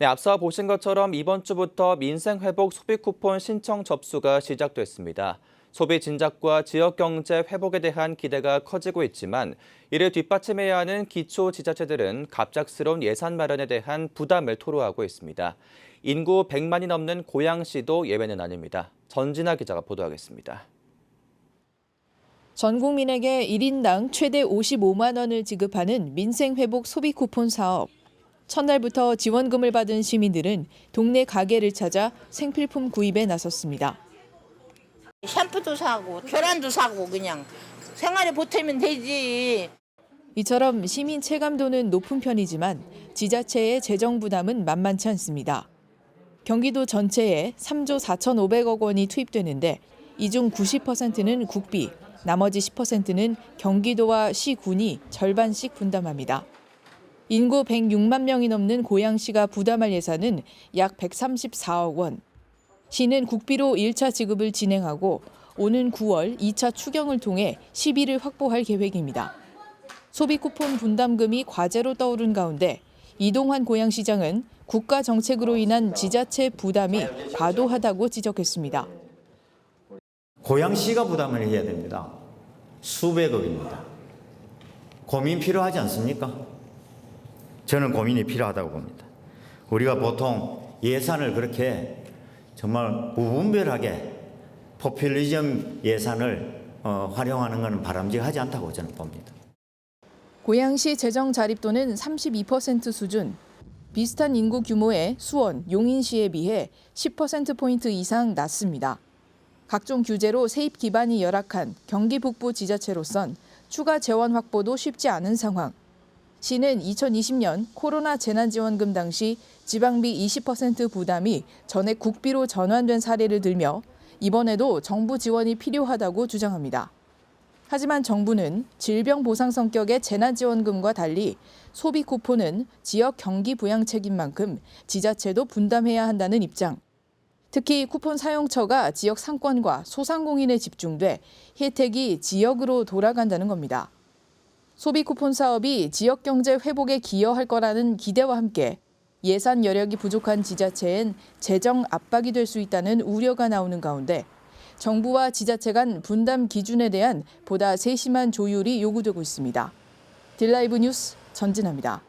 네, 앞서 보신 것처럼 이번 주부터 민생회복 소비쿠폰 신청 접수가 시작됐습니다. 소비 진작과 지역경제 회복에 대한 기대가 커지고 있지만 이를 뒷받침해야 하는 기초지자체들은 갑작스러운 예산 마련에 대한 부담을 토로하고 있습니다. 인구 100만이 넘는 고양시도 예외는 아닙니다. 전진아 기자가 보도하겠습니다. 전 국민에게 1인당 최대 55만 원을 지급하는 민생회복 소비쿠폰 사업. 첫날부터 지원금을 받은 시민들은 동네 가게를 찾아 생필품 구입에 나섰습니다. 샴푸도 사고 계란도 사고 그냥 생활에 보태면 되지. 이처럼 시민 체감도는 높은 편이지만 지자체의 재정 부담은 만만치 않습니다. 경기도 전체에 3조 4,500억 원이 투입되는데 이 중 90%는 국비, 나머지 10%는 경기도와 시군이 절반씩 분담합니다. 인구 106만 명이 넘는 고양시가 부담할 예산은 약 134억 원. 시는 국비로 1차 지급을 진행하고 오는 9월 2차 추경을 통해 시비를 확보할 계획입니다. 소비쿠폰 분담금이 과제로 떠오른 가운데 이동환 고양시장은 국가 정책으로 인한 지자체 부담이 과도하다고 지적했습니다. 고양시가 부담을 해야 됩니다. 수백억입니다. 고민 필요하지 않습니까? 저는 고민이 필요하다고 봅니다. 우리가 보통 예산을 그렇게 정말 무분별하게 포퓰리즘 예산을 활용하는 것은 바람직하지 않다고 저는 봅니다. 고양시 재정 자립도는 32% 수준, 비슷한 인구 규모의 수원, 용인시에 비해 10%포인트 이상 낮습니다. 각종 규제로 세입 기반이 열악한 경기 북부 지자체로선 추가 재원 확보도 쉽지 않은 상황. 시는 2020년 코로나 재난지원금 당시 지방비 20% 부담이 전액 국비로 전환된 사례를 들며 이번에도 정부 지원이 필요하다고 주장합니다. 하지만 정부는 질병 보상 성격의 재난지원금과 달리 소비 쿠폰은 지역 경기 부양 책임 만큼 지자체도 분담해야 한다는 입장. 특히 쿠폰 사용처가 지역 상권과 소상공인에 집중돼 혜택이 지역으로 돌아간다는 겁니다. 소비 쿠폰 사업이 지역 경제 회복에 기여할 거라는 기대와 함께 예산 여력이 부족한 지자체엔 재정 압박이 될 수 있다는 우려가 나오는 가운데 정부와 지자체 간 분담 기준에 대한 보다 세심한 조율이 요구되고 있습니다. 딜라이브 뉴스 전진아입니다.